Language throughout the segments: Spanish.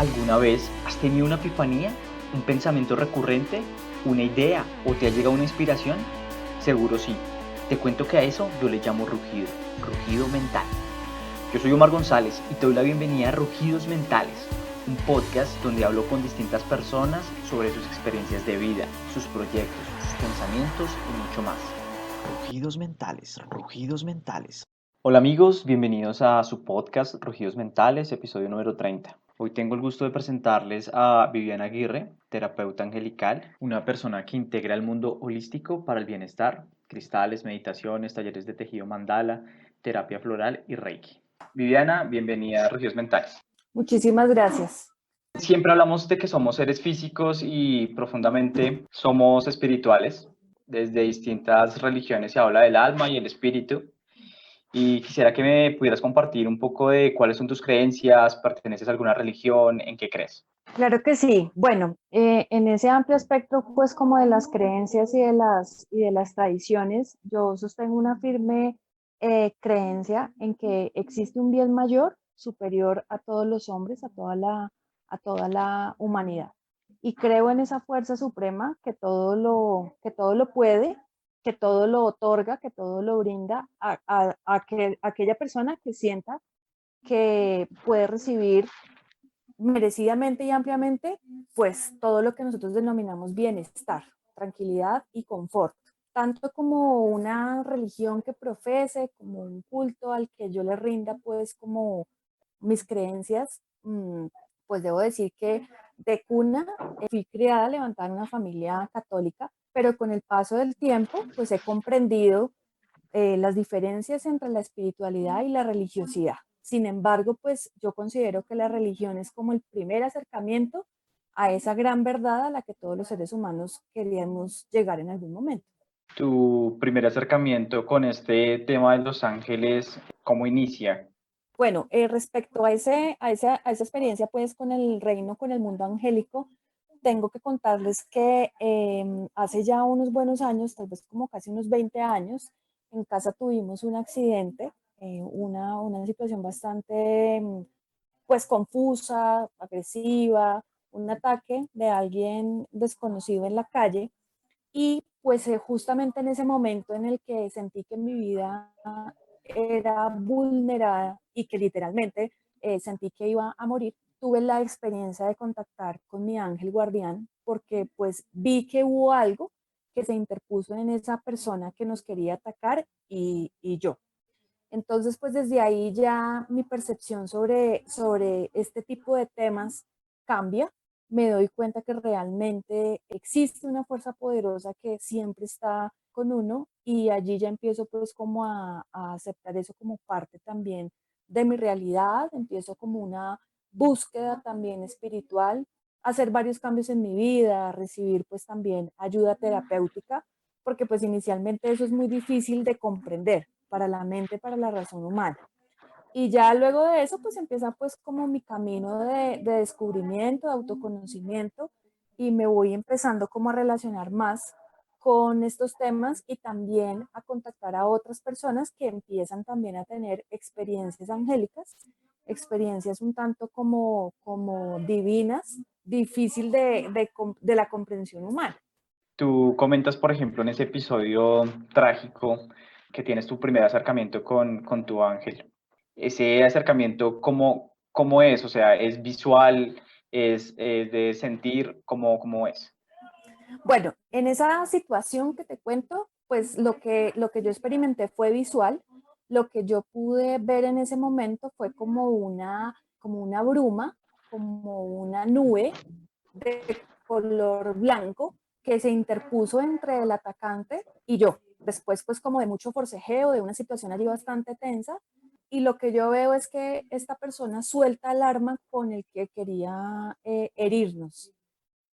¿Alguna vez has tenido una epifanía, un pensamiento recurrente, una idea o te ha llegado una inspiración? Seguro sí. Te cuento que a eso yo le llamo rugido, rugido mental. Yo soy Omar González y te doy la bienvenida a Rugidos Mentales, un podcast donde hablo con distintas personas sobre sus experiencias de vida, sus proyectos, sus pensamientos y mucho más. Rugidos Mentales, Rugidos Mentales. Hola amigos, bienvenidos a su podcast Rugidos Mentales, episodio número 30. Hoy tengo el gusto de presentarles a Viviana Aguirre, terapeuta angelical, una persona que integra el mundo holístico para el bienestar, cristales, meditaciones, talleres de tejido mandala, terapia floral y reiki. Viviana, bienvenida a Rugidos Mentales. Muchísimas gracias. Siempre hablamos de que somos seres físicos y profundamente somos espirituales. Desde distintas religiones se habla del alma y el espíritu. Y quisiera que me pudieras compartir un poco de cuáles son tus creencias, perteneces a alguna religión, en qué crees. Claro que sí. Bueno, en ese amplio espectro, pues como de las creencias y de las tradiciones, yo sostengo una firme creencia en que existe un bien mayor, superior a todos los hombres, a toda la humanidad. Y creo en esa fuerza suprema que todo lo puede, que todo lo otorga, que todo lo brinda a aquella persona que sienta que puede recibir merecidamente y ampliamente, pues todo lo que nosotros denominamos bienestar, tranquilidad y confort, tanto como una religión que profese, como un culto al que yo le rinda, pues como mis creencias, pues debo decir que de cuna fui criada, levantada en una familia católica, pero con el paso del tiempo, pues he comprendido las diferencias entre la espiritualidad y la religiosidad. Sin embargo, pues yo considero que la religión es como el primer acercamiento a esa gran verdad a la que todos los seres humanos queríamos llegar en algún momento. Tu primer acercamiento con este tema de los ángeles, ¿cómo inicia? Bueno, respecto a esa experiencia pues con el reino, con el mundo angélico, tengo que contarles que hace ya unos buenos años, tal vez como casi unos 20 años, en casa tuvimos un accidente, una situación bastante pues confusa, agresiva, un ataque de alguien desconocido en la calle y pues justamente en ese momento en el que sentí que mi vida era vulnerada y que literalmente sentí que iba a morir, tuve la experiencia de contactar con mi ángel guardián porque pues vi que hubo algo que se interpuso en esa persona que nos quería atacar y yo. Entonces, pues desde ahí ya mi percepción sobre este tipo de temas cambia. Me doy cuenta que realmente existe una fuerza poderosa que siempre está con uno y allí ya empiezo pues como a aceptar eso como parte también de mi realidad, empiezo como una búsqueda también espiritual, hacer varios cambios en mi vida, recibir pues también ayuda terapéutica, porque pues inicialmente eso es muy difícil de comprender para la mente, para la razón humana. Y ya luego de eso, pues empieza pues como mi camino de descubrimiento, de autoconocimiento, y me voy empezando como a relacionar más con estos temas y también a contactar a otras personas que empiezan también a tener experiencias angélicas, experiencias un tanto como divinas, difícil de la comprensión humana. Tú comentas, por ejemplo, en ese episodio trágico que tienes tu primer acercamiento con tu ángel. Ese acercamiento, ¿cómo es? O sea, ¿es visual? ¿Es de sentir? ¿Cómo es? Bueno, en esa situación que te cuento, pues lo que yo experimenté fue visual. Lo que yo pude ver en ese momento fue como una bruma, como una nube de color blanco que se interpuso entre el atacante y yo. Después, pues como de mucho forcejeo, de una situación allí bastante tensa. Y lo que yo veo es que esta persona suelta el arma con el que quería herirnos.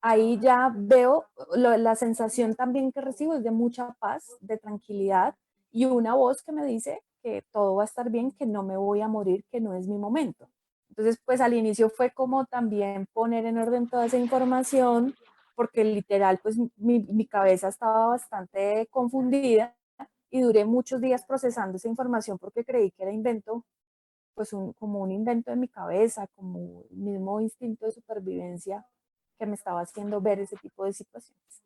Ahí ya veo la sensación también que recibo es de mucha paz, de tranquilidad y una voz que me dice que todo va a estar bien, que no me voy a morir, que no es mi momento. Entonces, pues al inicio fue como también poner en orden toda esa información, porque literal, pues mi cabeza estaba bastante confundida y duré muchos días procesando esa información porque creí que era invento pues como un invento de mi cabeza, como el mismo instinto de supervivencia que me estaba haciendo ver ese tipo de situaciones.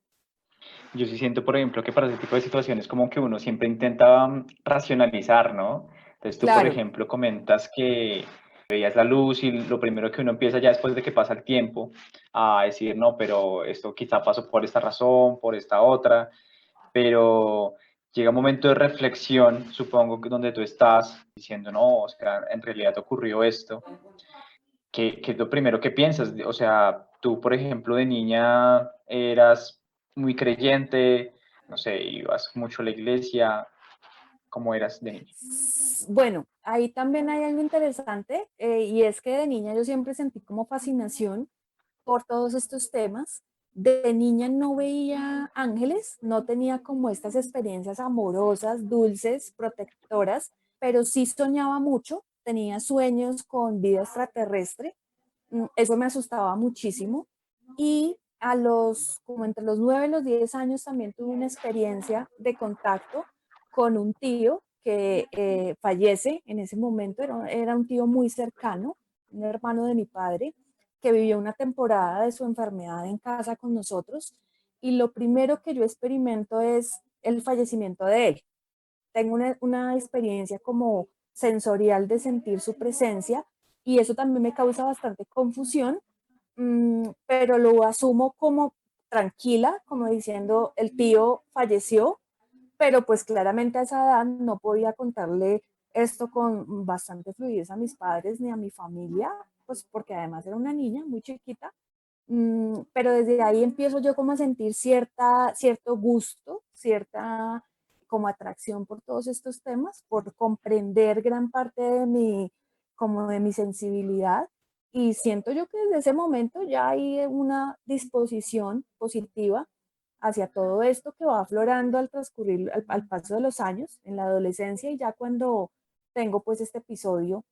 Yo sí siento, por ejemplo, que para ese tipo de situaciones como que uno siempre intenta racionalizar, ¿no? Entonces tú, por Claro, ejemplo, comentas que veías la luz y lo primero que uno empieza ya después de que pasa el tiempo a decir, no, pero esto quizá pasó por esta razón, por esta otra, pero llega un momento de reflexión, supongo que donde tú estás diciendo, no, o sea, en realidad ocurrió esto. ¿Qué es lo primero que piensas? O sea, tú, por ejemplo, de niña eras muy creyente, no sé, ibas mucho a la iglesia, ¿cómo eras de niña? bueno, ahí también hay algo interesante y es que de niña yo siempre sentí como fascinación por todos estos temas. De niña no veía ángeles, no tenía como estas experiencias amorosas, dulces, protectoras, pero sí soñaba mucho, tenía sueños con vida extraterrestre, eso me asustaba muchísimo y como entre los 9 y los 10 años también tuve una experiencia de contacto con un tío que fallece en ese momento, era un tío muy cercano, un hermano de mi padre, que vivió una temporada de su enfermedad en casa con nosotros y lo primero que yo experimento es el fallecimiento de él. Tengo una experiencia como sensorial de sentir su presencia y eso también me causa bastante confusión, pero lo asumo como tranquila, como diciendo, el tío falleció, pero pues claramente a esa edad no podía contarle esto con bastante fluidez a mis padres ni a mi familia, pues porque además era una niña muy chiquita, pero desde ahí empiezo yo como a sentir cierto gusto, cierta como atracción por todos estos temas, por comprender gran parte como de mi sensibilidad. Y siento yo que desde ese momento ya hay una disposición positiva hacia todo esto que va aflorando al transcurrir, al paso de los años, en la adolescencia y ya cuando tengo pues este episodio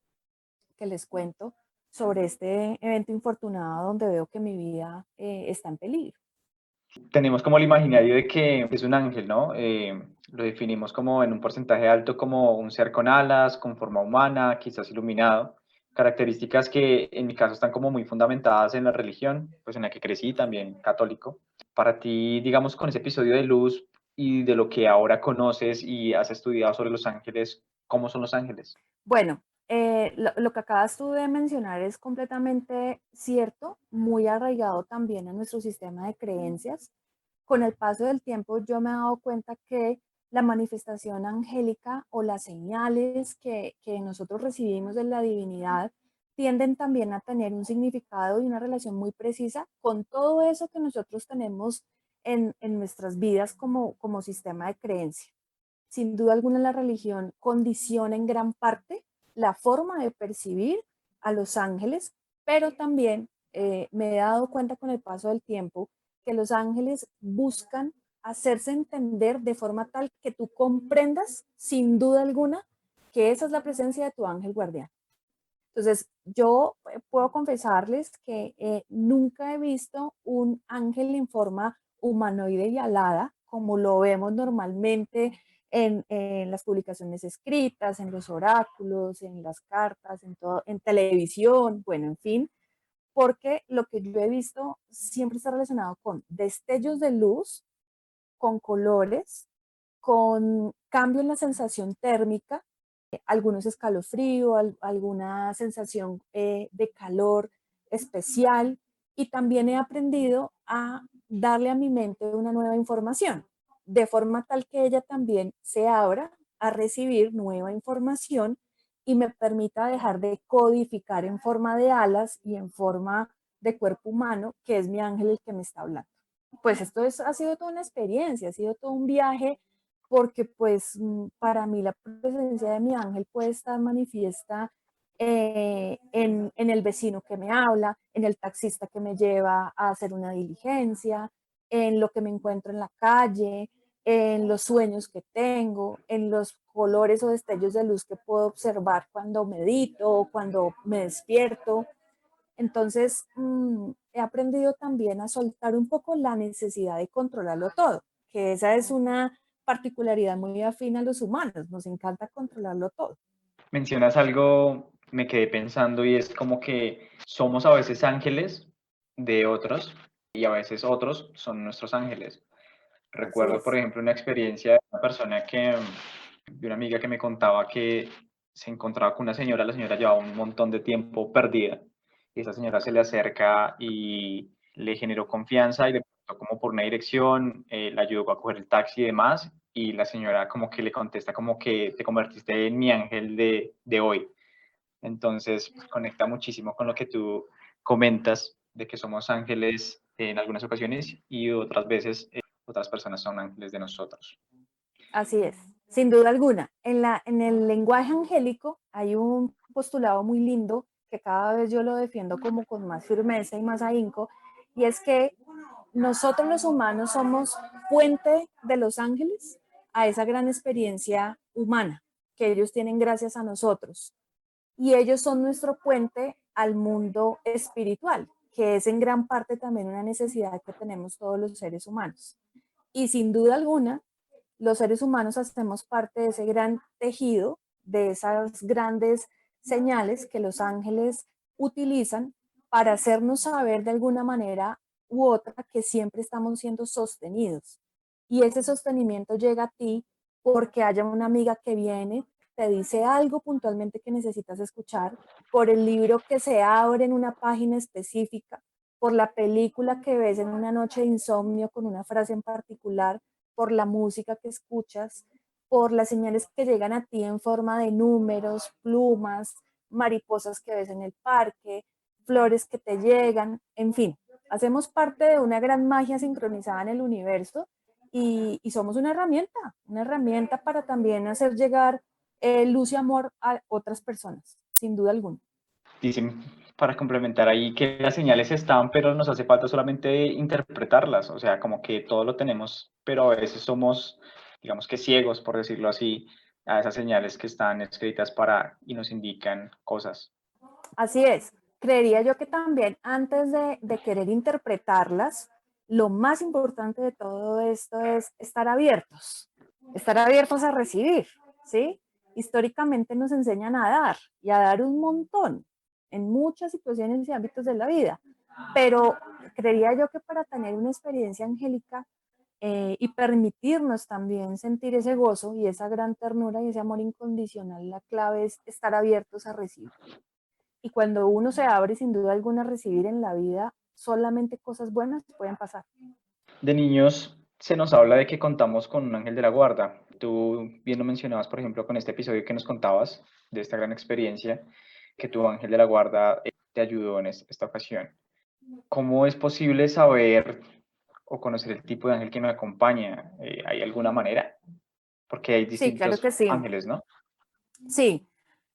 que les cuento sobre este evento infortunado donde veo que mi vida está en peligro. Tenemos como el imaginario de que es un ángel, ¿no? Lo definimos como en un porcentaje alto como un ser con alas, con forma humana, quizás iluminado, características que en mi caso están como muy fundamentadas en la religión, pues en la que crecí, también católico. Para ti, digamos, con ese episodio de luz y de lo que ahora conoces y has estudiado sobre los ángeles, ¿cómo son los ángeles? Bueno, lo que acabas tú de mencionar es completamente cierto, muy arraigado también en nuestro sistema de creencias. Con el paso del tiempo yo me he dado cuenta que la manifestación angélica o las señales que nosotros recibimos de la divinidad tienden también a tener un significado y una relación muy precisa con todo eso que nosotros tenemos en nuestras vidas como sistema de creencia. Sin duda alguna la religión condiciona en gran parte la forma de percibir a los ángeles, pero también me he dado cuenta con el paso del tiempo que los ángeles buscan hacerse entender de forma tal que tú comprendas sin duda alguna que esa es la presencia de tu ángel guardián. Entonces, yo puedo confesarles que nunca he visto un ángel en forma humanoide y alada, como lo vemos normalmente en las publicaciones escritas, en los oráculos, en las cartas, en televisión, bueno, en fin, porque lo que yo he visto siempre está relacionado con destellos de luz, con colores, con cambio en la sensación térmica, algunos escalofrío, alguna sensación de calor especial y también he aprendido a darle a mi mente una nueva información, de forma tal que ella también se abra a recibir nueva información y me permita dejar de codificar en forma de alas y en forma de cuerpo humano, que es mi ángel el que me está hablando. Pues ha sido toda una experiencia, ha sido todo un viaje porque pues para mí la presencia de mi ángel puede estar manifiesta en el vecino que me habla, en el taxista que me lleva a hacer una diligencia, en lo que me encuentro en la calle, en los sueños que tengo, en los colores o destellos de luz que puedo observar cuando medito o cuando me despierto. Entonces, he aprendido también a soltar un poco la necesidad de controlarlo todo, que esa es una particularidad muy afín a los humanos, nos encanta controlarlo todo. Mencionas algo me quedé pensando y es como que somos a veces ángeles de otros y a veces otros son nuestros ángeles. Así Recuerdo, por es. ejemplo, una experiencia de una persona de una amiga que me contaba que se encontraba con una señora, la señora llevaba un montón de tiempo perdida y esa señora se le acerca y le generó confianza y le preguntó como por una dirección, la ayudó a coger el taxi y demás, y la señora como que le contesta como que te convertiste en mi ángel de hoy. Entonces, pues, conecta muchísimo con lo que tú comentas de que somos ángeles en algunas ocasiones y otras veces otras personas son ángeles de nosotros. Así es, sin duda alguna. En el lenguaje angélico hay un postulado muy lindo que cada vez yo lo defiendo como con más firmeza y más ahínco, y es que nosotros los humanos somos puente de los ángeles a esa gran experiencia humana que ellos tienen gracias a nosotros. Y ellos son nuestro puente al mundo espiritual, que es en gran parte también una necesidad que tenemos todos los seres humanos. Y sin duda alguna, los seres humanos hacemos parte de ese gran tejido, de esas grandes señales que los ángeles utilizan para hacernos saber de alguna manera u otra que siempre estamos siendo sostenidos. Y ese sostenimiento llega a ti porque haya una amiga que viene, te dice algo puntualmente que necesitas escuchar, por el libro que se abre en una página específica, por la película que ves en una noche de insomnio con una frase en particular, por la música que escuchas, por las señales que llegan a ti en forma de números, plumas, mariposas que ves en el parque, flores que te llegan, en fin, hacemos parte de una gran magia sincronizada en el universo y somos una herramienta para también hacer llegar luz y amor a otras personas, sin duda alguna. Dicen, para complementar ahí, que las señales están, pero nos hace falta solamente interpretarlas, o sea, como que todo lo tenemos, pero a veces somos, digamos que ciegos, por decirlo así, a esas señales que están escritas para y nos indican cosas. Así es. Creería yo que también antes de querer interpretarlas, lo más importante de todo esto es estar abiertos a recibir, ¿sí? Históricamente nos enseñan a dar y a dar un montón en muchas situaciones y ámbitos de la vida, pero creería yo que para tener una experiencia angélica y permitirnos también sentir ese gozo y esa gran ternura y ese amor incondicional, la clave es estar abiertos a recibir. Y cuando uno se abre, sin duda alguna, a recibir en la vida, solamente cosas buenas pueden pasar. De niños se nos habla de que contamos con un ángel de la guarda. Tú bien lo mencionabas, por ejemplo, con este episodio que nos contabas de esta gran experiencia, que tu ángel de la guarda te ayudó en esta ocasión. ¿Cómo es posible saber o conocer el tipo de ángel que me acompaña? ¿Hay alguna manera? Porque hay Sí, claro distintos que sí. ángeles, ¿no? Sí,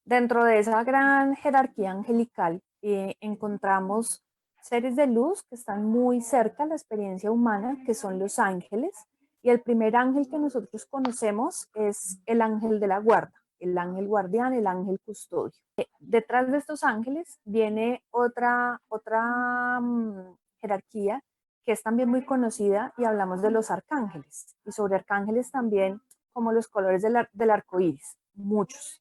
dentro de esa gran jerarquía angelical encontramos seres de luz que están muy cerca a la experiencia humana, que son los ángeles. Y el primer ángel que nosotros conocemos es el ángel de la guarda, el ángel guardián, el ángel custodio. Detrás de estos ángeles viene otra jerarquía que es también muy conocida y hablamos de los arcángeles. Y sobre arcángeles también como los colores del arco iris, muchos.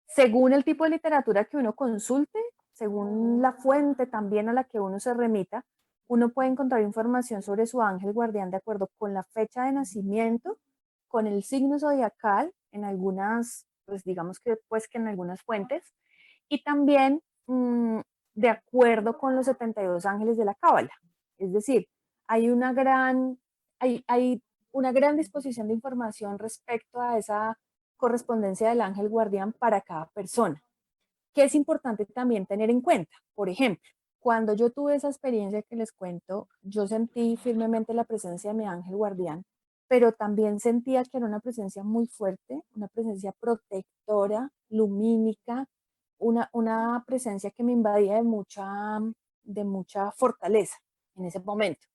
Según el tipo de literatura que uno consulte, según la fuente también a la que uno se remita, uno puede encontrar información sobre su ángel guardián de acuerdo con la fecha de nacimiento, con el signo zodiacal, en algunas, pues digamos que, pues que en algunas fuentes, y también de acuerdo con los 72 ángeles de la Cábala. Es decir, hay una hay una gran disposición de información respecto a esa correspondencia del ángel guardián para cada persona. ¿Qué es importante también tener en cuenta? Por ejemplo, cuando yo tuve esa experiencia que les cuento, yo sentí firmemente la presencia de mi ángel guardián, pero también sentía que era una presencia muy fuerte, una presencia protectora, lumínica, una presencia que me invadía de mucha fortaleza en ese momento.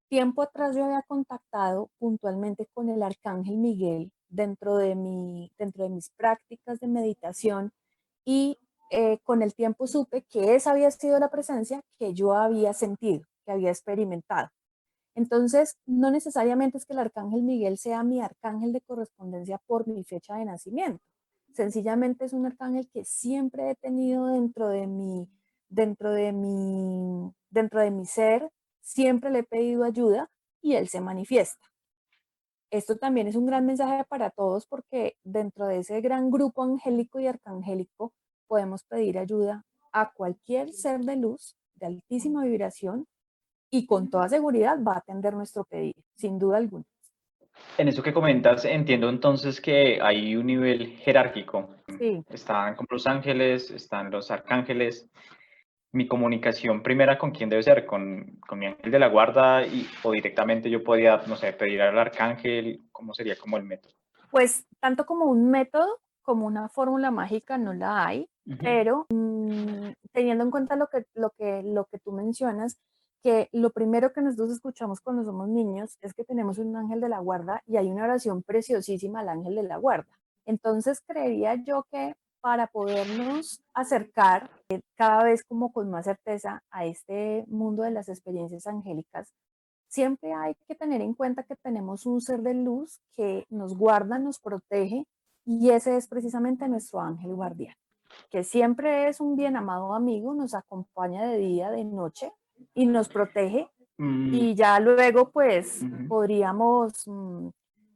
Tiempo atrás yo había contactado puntualmente con el arcángel Miguel dentro de mis prácticas de meditación y con el tiempo supe que esa había sido la presencia que yo había sentido, que había experimentado. Entonces, no necesariamente es que el arcángel Miguel sea mi arcángel de correspondencia por mi fecha de nacimiento, sencillamente es un arcángel que siempre he tenido dentro de mi ser, siempre le he pedido ayuda y él se manifiesta. Esto también es un gran mensaje para todos porque dentro de ese gran grupo angélico y arcangélico podemos pedir ayuda a cualquier ser de luz de altísima vibración y con toda seguridad va a atender nuestro pedido, sin duda alguna. En eso que comentas, entiendo entonces que hay un nivel jerárquico. Sí, Están como los ángeles, están los arcángeles. Mi comunicación primera con quién debe ser, con mi ángel de la guarda o directamente yo podría, no sé, pedir al arcángel, ¿cómo sería como el método? pues tanto como un método, como una fórmula mágica no la hay, Ujú. pero teniendo en cuenta lo que tú mencionas, que lo primero que nosotros escuchamos cuando somos niños es que tenemos un ángel de la guarda y hay una oración preciosísima al ángel de la guarda. Entonces creería yo que para podernos acercar cada vez como con más certeza a este mundo de las experiencias angélicas, siempre hay que tener en cuenta que tenemos un ser de luz que nos guarda, nos protege, y ese es precisamente nuestro ángel guardián, que siempre es un bien amado amigo, nos acompaña de día, de noche y nos protege. Mm, Y ya luego pues ujú. podríamos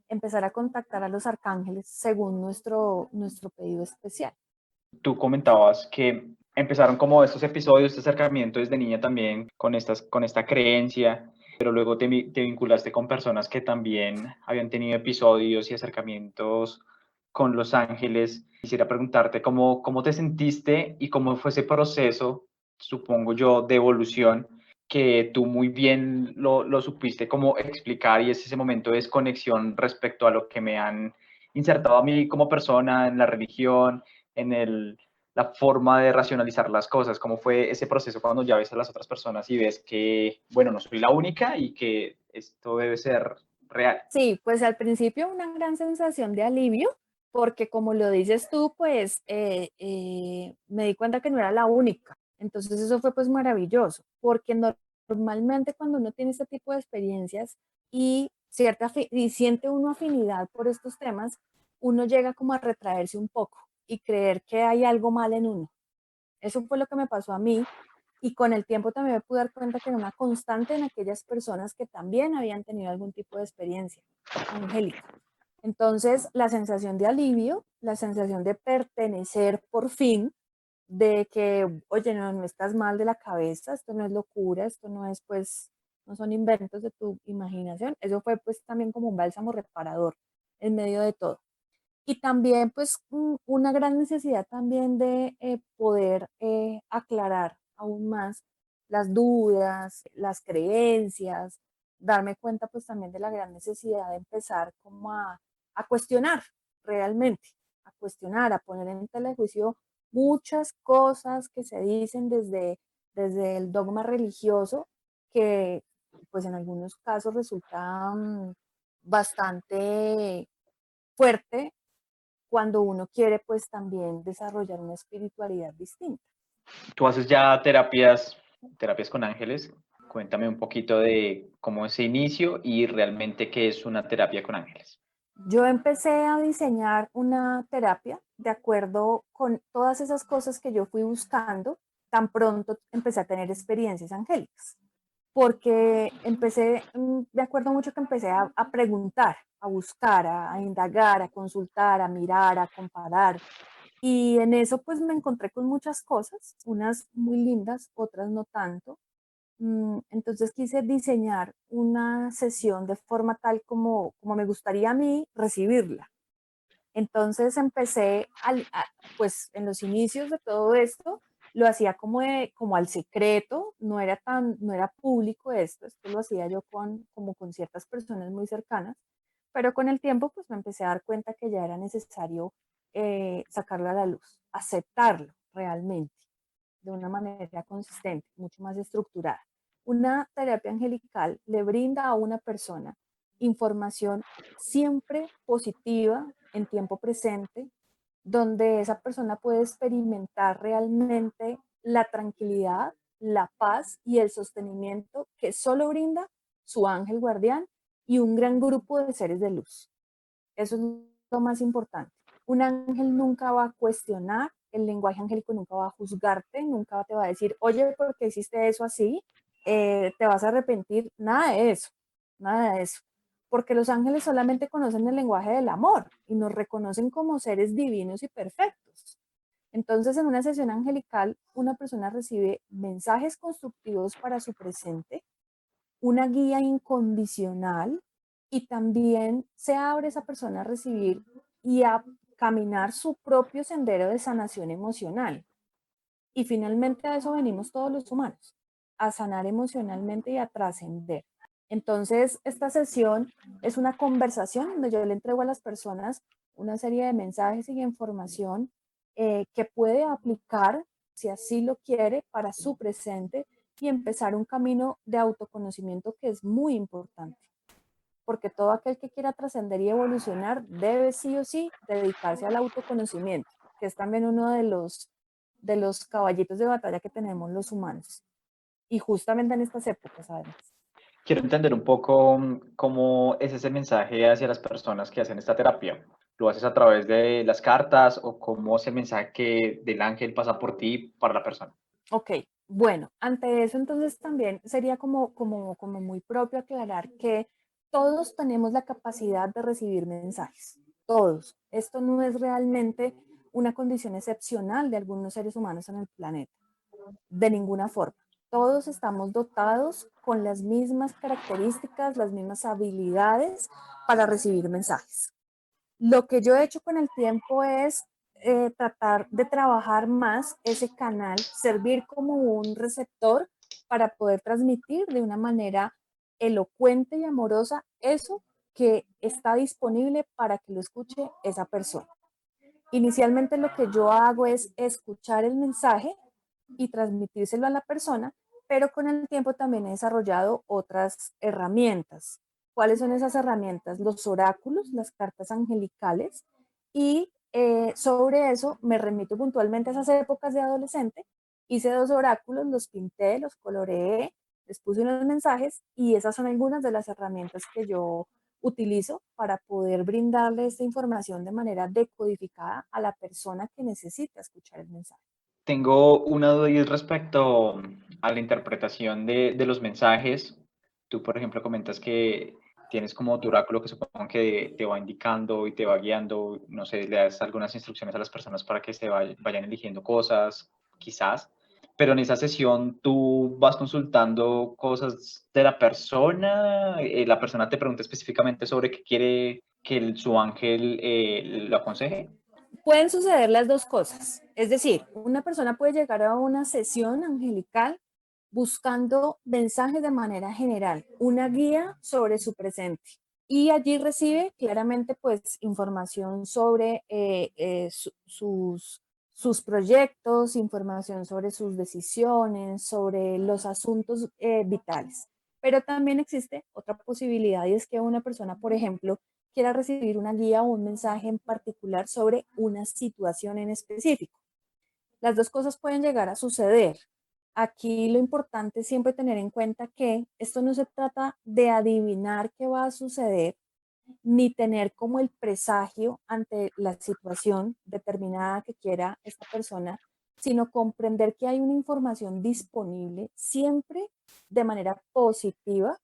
empezar a contactar a los arcángeles según nuestro pedido especial. Tú comentabas que empezaron como estos episodios, este acercamiento desde niña también con esta creencia, pero luego te vinculaste con personas que también habían tenido episodios y acercamientos con los ángeles. Quisiera preguntarte cómo te sentiste y cómo fue ese proceso, supongo yo, de evolución, que tú muy bien lo supiste cómo explicar y es ese momento de desconexión respecto a lo que me han insertado a mí como persona en la religión, en la forma de racionalizar las cosas, cómo fue ese proceso cuando ya ves a las otras personas y ves que, bueno, no soy la única y que esto debe ser real. Sí, pues al principio una gran sensación de alivio, porque como lo dices tú, pues me di cuenta que no era la única. Entonces eso fue pues maravilloso, porque normalmente cuando uno tiene este tipo de experiencias y, y siente uno afinidad por estos temas, uno llega como a retraerse un poco y creer que hay algo mal en uno. Eso fue lo que me pasó a mí y con el tiempo también me pude dar cuenta que era una constante en aquellas personas que también habían tenido algún tipo de experiencia angélica. Entonces, la sensación de alivio, la sensación de pertenecer por fin, de que, oye, no, no estás mal de la cabeza, esto no es locura, esto no es, pues, no son inventos de tu imaginación. Eso fue, pues, también como un bálsamo reparador en medio de todo. Y también, pues, una gran necesidad también de poder aclarar aún más las dudas, las creencias, darme cuenta, pues, también de la gran necesidad de empezar como a cuestionar realmente, a cuestionar, a poner en tela de juicio muchas cosas que se dicen desde el dogma religioso que, pues, en algunos casos resulta bastante fuerte cuando uno quiere pues también desarrollar una espiritualidad distinta. Tú haces ya terapias con ángeles. Cuéntame un poquito de cómo es ese inicio y realmente qué es una terapia con ángeles. Yo empecé a diseñar una terapia de acuerdo con todas esas cosas que yo fui buscando, tan pronto empecé a tener experiencias angélicas, porque empecé, de acuerdo mucho que empecé a preguntar, a buscar, a indagar, a consultar, a mirar, a comparar. Y en eso pues me encontré con muchas cosas, unas muy lindas, otras no tanto. Entonces quise diseñar una sesión de forma tal como me gustaría a mí recibirla. Entonces empecé, pues en los inicios de todo esto, lo hacía como al secreto, no era público esto lo hacía yo como con ciertas personas muy cercanas, pero con el tiempo pues me empecé a dar cuenta que ya era necesario sacarlo a la luz, aceptarlo realmente de una manera consistente, mucho más estructurada. Una terapia angelical le brinda a una persona información siempre positiva en tiempo presente, donde esa persona puede experimentar realmente la tranquilidad, la paz y el sostenimiento que solo brinda su ángel guardián y un gran grupo de seres de luz. Eso es lo más importante. Un ángel nunca va a cuestionar, el lenguaje angélico nunca va a juzgarte, nunca te va a decir, oye, ¿por qué hiciste eso así? ¿Te vas a arrepentir? Nada de eso, nada de eso. Porque los ángeles solamente conocen el lenguaje del amor y nos reconocen como seres divinos y perfectos. Entonces, en una sesión angelical, una persona recibe mensajes constructivos para su presente, una guía incondicional y también se abre esa persona a recibir y a caminar su propio sendero de sanación emocional. Y finalmente a eso venimos todos los humanos, a sanar emocionalmente y a trascender. Entonces, esta sesión es una conversación donde yo le entrego a las personas una serie de mensajes y información que puede aplicar, si así lo quiere, para su presente y empezar un camino de autoconocimiento que es muy importante. Porque todo aquel que quiera trascender y evolucionar debe sí o sí dedicarse al autoconocimiento, que es también uno de los caballitos de batalla que tenemos los humanos. Y justamente en estas épocas, además. Quiero entender un poco cómo es ese mensaje hacia las personas que hacen esta terapia. ¿Lo haces a través de las cartas o cómo es el mensaje que del ángel pasa por ti para la persona? Ok, bueno, ante eso entonces también sería como muy propio aclarar que todos tenemos la capacidad de recibir mensajes, todos. Esto no es realmente una condición excepcional de algunos seres humanos en el planeta, de ninguna forma. Todos estamos dotados con las mismas características, las mismas habilidades para recibir mensajes. Lo que yo he hecho con el tiempo es tratar de trabajar más ese canal, servir como un receptor para poder transmitir de una manera elocuente y amorosa eso que está disponible para que lo escuche esa persona. Inicialmente lo que yo hago es escuchar el mensaje y transmitírselo a la persona, pero con el tiempo también he desarrollado otras herramientas. ¿Cuáles son esas herramientas? Los oráculos, las cartas angelicales, y sobre eso me remito puntualmente a esas épocas de adolescente. Hice 2 oráculos, los pinté, los coloreé, les puse unos mensajes y esas son algunas de las herramientas que yo utilizo para poder brindarle esta información de manera decodificada a la persona que necesita escuchar el mensaje. Tengo una duda y es respecto a la interpretación de los mensajes. Tú, por ejemplo, comentas que tienes como tu oráculo que supongo que te va indicando y te va guiando, no sé, le das algunas instrucciones a las personas para que se vayan eligiendo cosas, quizás, pero en esa sesión tú vas consultando cosas de la persona te pregunta específicamente sobre qué quiere que su ángel lo aconseje. Pueden suceder las dos cosas. Es decir, una persona puede llegar a una sesión angelical buscando mensajes de manera general, una guía sobre su presente. Y allí recibe claramente pues información sobre sus proyectos, información sobre sus decisiones, sobre los asuntos vitales. Pero también existe otra posibilidad y es que una persona, por ejemplo, quiera recibir una guía o un mensaje en particular sobre una situación en específico. Las dos cosas pueden llegar a suceder. Aquí lo importante es siempre tener en cuenta que esto no se trata de adivinar qué va a suceder, ni tener como el presagio ante la situación determinada que quiera esta persona, sino comprender que hay una información disponible siempre de manera positiva,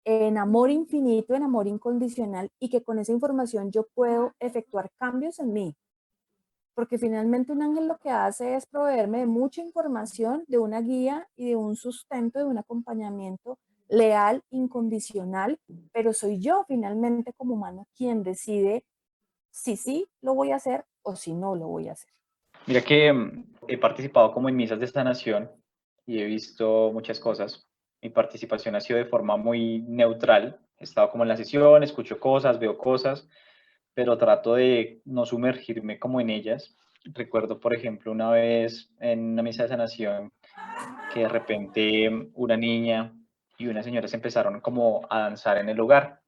en amor infinito, en amor incondicional, y que con esa información yo puedo efectuar cambios en mí. Porque finalmente un ángel lo que hace es proveerme de mucha información, de una guía y de un sustento, de un acompañamiento leal, incondicional, pero soy yo finalmente como humano quien decide si sí lo voy a hacer o si no lo voy a hacer. Mira que he participado como en misas de sanación y he visto muchas cosas. Mi participación ha sido de forma muy neutral. He estado como en la sesión, escucho cosas, veo cosas, pero trato de no sumergirme como en ellas. Recuerdo, por ejemplo, una vez en una misa de sanación que de repente una niña y una señora se empezaron como a danzar en el hogar.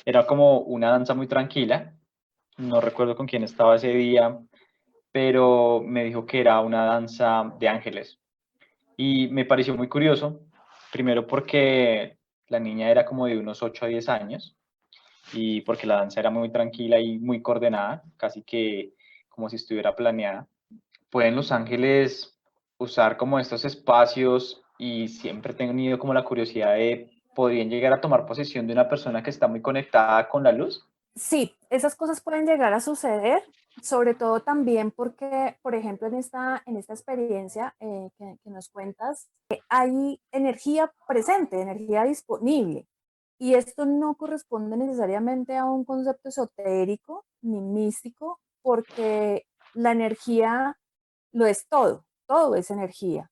Era como una danza muy tranquila. No recuerdo con quién estaba ese día, pero me dijo que era una danza de ángeles. Y me pareció muy curioso, primero porque la niña era como de unos 8 a 10 años y porque la danza era muy tranquila y muy coordenada, casi que como si estuviera planeada. ¿Pueden los ángeles usar como estos espacios y siempre he tenido como la curiosidad de, podrían llegar a tomar posesión de una persona que está muy conectada con la luz? Sí, esas cosas pueden llegar a suceder, sobre todo también porque, por ejemplo, en esta experiencia que nos cuentas, hay energía presente, energía disponible. Y esto no corresponde necesariamente a un concepto esotérico ni místico, porque la energía lo es todo, todo es energía.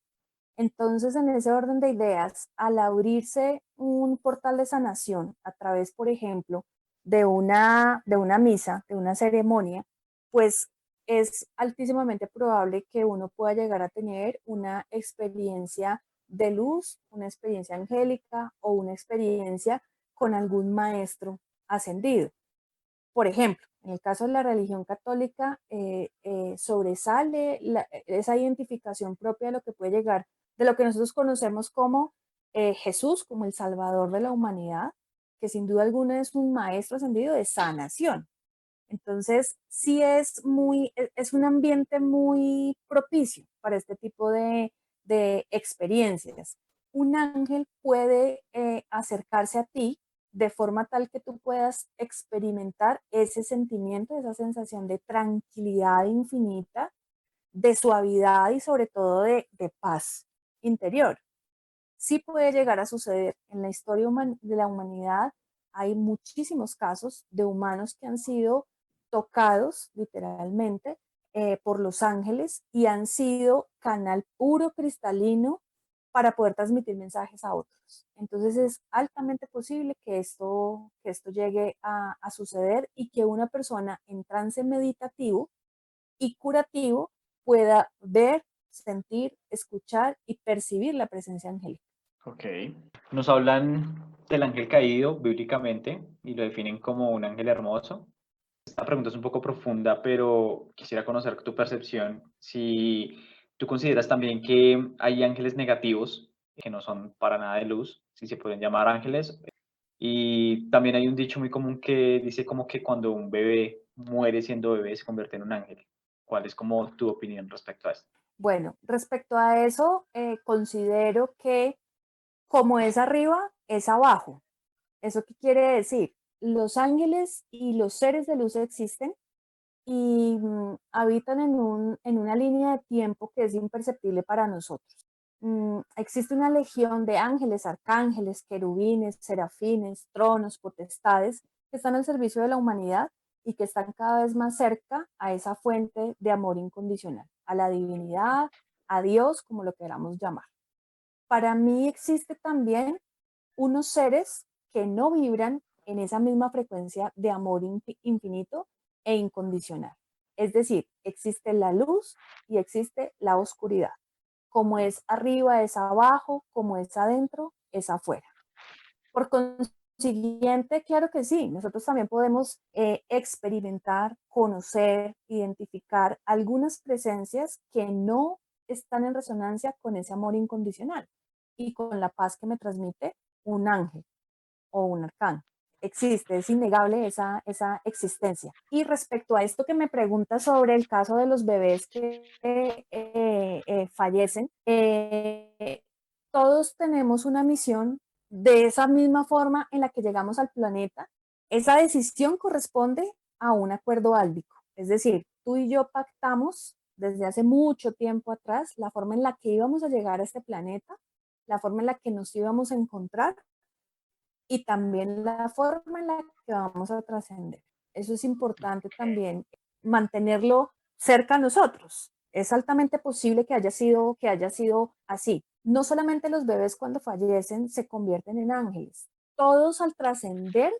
Entonces, en ese orden de ideas, al abrirse un portal de sanación a través, por ejemplo, de una misa, de una ceremonia, pues es altísimamente probable que uno pueda llegar a tener una experiencia de luz, una experiencia angélica o una experiencia con algún maestro ascendido. Por ejemplo, en el caso de la religión católica, sobresale esa identificación propia de lo que puede llegar, de lo que nosotros conocemos como Jesús, como el Salvador de la humanidad, que sin duda alguna es un maestro ascendido de sanación. Entonces, sí es un ambiente muy propicio para este tipo de experiencias. Un ángel puede acercarse a ti de forma tal que tú puedas experimentar ese sentimiento, esa sensación de tranquilidad infinita, de suavidad y sobre todo de paz interior. Sí puede llegar a suceder en la historia de la humanidad. Hay muchísimos casos de humanos que han sido tocados literalmente por los ángeles y han sido canal puro cristalino para poder transmitir mensajes a otros. Entonces es altamente posible que esto llegue a suceder y que una persona en trance meditativo y curativo pueda ver, sentir, escuchar y percibir la presencia angélica. Ok. Nos hablan del ángel caído bíblicamente y lo definen como un ángel hermoso. Esta pregunta es un poco profunda, pero quisiera conocer tu percepción. Si tú consideras también que hay ángeles negativos que no son para nada de luz, si se pueden llamar ángeles. Y también hay un dicho muy común que dice como que cuando un bebé muere siendo bebé se convierte en un ángel. ¿Cuál es como tu opinión respecto a esto? Bueno, respecto a eso, considero que como es arriba, es abajo. ¿Eso qué quiere decir? Los ángeles y los seres de luz existen y habitan en una línea de tiempo que es imperceptible para nosotros. Existe una legión de ángeles, arcángeles, querubines, serafines, tronos, potestades que están al servicio de la humanidad y que están cada vez más cerca a esa fuente de amor incondicional, a la divinidad, a Dios, como lo queramos llamar. Para mí existe también unos seres que no vibran en esa misma frecuencia de amor infinito e incondicional. Es decir, existe la luz y existe la oscuridad. Como es arriba, es abajo, como es adentro, es afuera. Por consiguiente, claro que sí, nosotros también podemos experimentar, conocer, identificar algunas presencias que no están en resonancia con ese amor incondicional y con la paz que me transmite un ángel o un arcángel. Existe, es innegable esa existencia. Y respecto a esto que me pregunta sobre el caso de los bebés que fallecen, todos tenemos una misión de esa misma forma en la que llegamos al planeta. Esa decisión corresponde a un acuerdo álbico. Es decir, tú y yo pactamos desde hace mucho tiempo atrás la forma en la que íbamos a llegar a este planeta, la forma en la que nos íbamos a encontrar y también la forma en la que vamos a trascender. Eso es importante también, mantenerlo cerca a nosotros. Es altamente posible que haya sido así. No solamente los bebés cuando fallecen se convierten en ángeles. Todos al trascender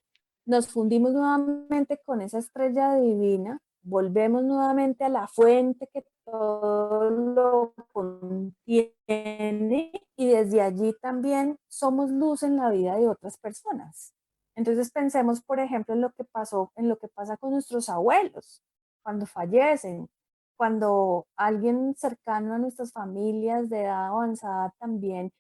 nos fundimos nuevamente con esa estrella divina, volvemos nuevamente a la fuente que todo lo contiene y desde allí también somos luz en la vida de otras personas. Entonces pensemos, por ejemplo, en lo que pasó, en lo que pasa con nuestros abuelos cuando fallecen, cuando alguien cercano a nuestras familias de edad avanzada también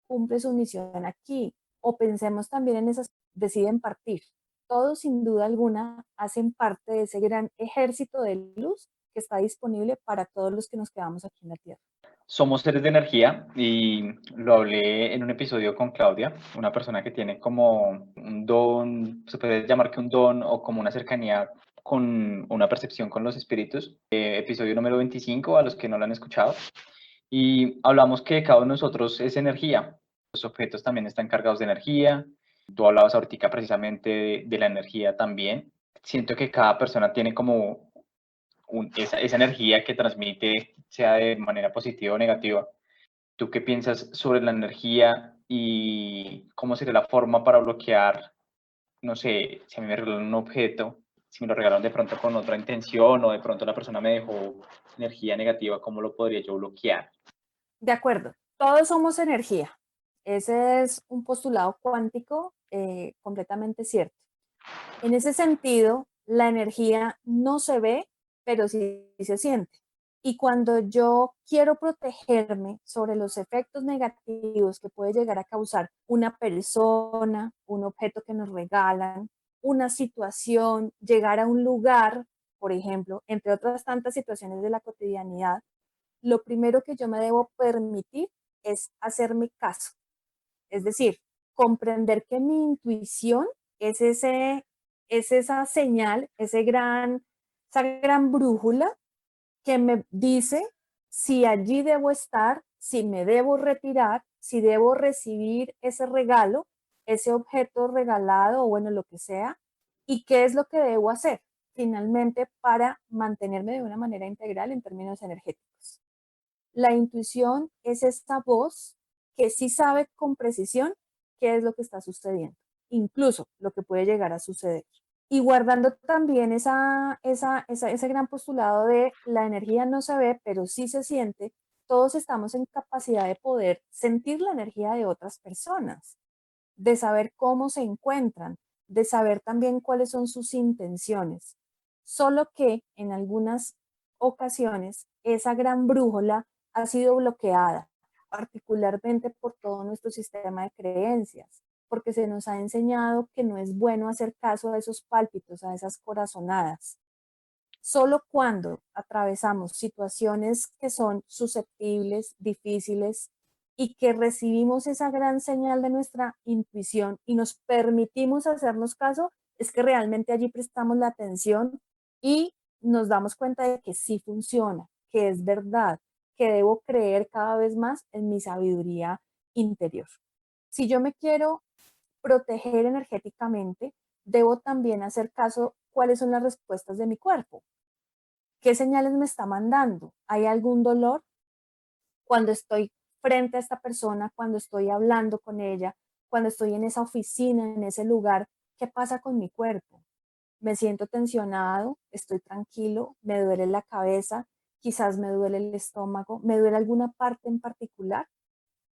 cumple su misión aquí, o pensemos también en esas que deciden partir. todos sin duda alguna hacen parte de ese gran ejército de luz que está disponible para todos los que nos quedamos aquí en la Tierra. Somos seres de energía y lo hablé en un episodio con Claudia, una persona que tiene como un don, se puede llamar que un don o como una cercanía con una percepción con los espíritus. Episodio número 25, a los que no lo han escuchado. Y hablamos que cada uno de nosotros es energía. Los objetos también están cargados de energía. Tú hablabas ahorita precisamente de la energía también. Siento que cada persona tiene como esa energía que transmite, sea de manera positiva o negativa. ¿Tú qué piensas sobre la energía y cómo sería la forma para bloquear? No sé, si a mí me regalan un objeto, si me lo regalaron de pronto con otra intención o de pronto la persona me dejó energía negativa, ¿cómo lo podría yo bloquear? De acuerdo, todos somos energía. Ese es un postulado cuántico completamente cierto. En ese sentido, la energía no se ve, pero sí se siente. Y cuando yo quiero protegerme sobre los efectos negativos que puede llegar a causar una persona, un objeto que nos regalan, una situación, llegar a un lugar, por ejemplo, entre otras tantas situaciones de la cotidianidad, lo primero que yo me debo permitir es hacerme caso. Es decir, comprender que mi intuición es, es esa señal, esa gran brújula que me dice si allí debo estar, si me debo retirar, si debo recibir ese regalo, ese objeto regalado o bueno, lo que sea, y qué es lo que debo hacer finalmente para mantenerme de una manera integral en términos energéticos. La intuición es esta voz que sí sabe con precisión qué es lo que está sucediendo, incluso lo que puede llegar a suceder. Y guardando también ese gran postulado de la energía no se ve, pero sí se siente, todos estamos en capacidad de poder sentir la energía de otras personas, de saber cómo se encuentran, de saber también cuáles son sus intenciones. Solo que en algunas ocasiones esa gran brújula ha sido bloqueada, particularmente por todo nuestro sistema de creencias, porque se nos ha enseñado que no es bueno hacer caso a esos pálpitos, a esas corazonadas. Solo cuando atravesamos situaciones que son susceptibles, difíciles y que recibimos esa gran señal de nuestra intuición y nos permitimos hacernos caso, es que realmente allí prestamos la atención y nos damos cuenta de que sí funciona, que es verdad, que debo creer cada vez más en mi sabiduría interior. Si yo me quiero proteger energéticamente, debo también hacer caso cuáles son las respuestas de mi cuerpo. ¿Qué señales me está mandando? ¿Hay algún dolor? Cuando estoy frente a esta persona, cuando estoy hablando con ella, cuando estoy en esa oficina, en ese lugar, ¿qué pasa con mi cuerpo? Me siento tensionado, estoy tranquilo, me duele la cabeza, quizás me duele el estómago, me duele alguna parte en particular.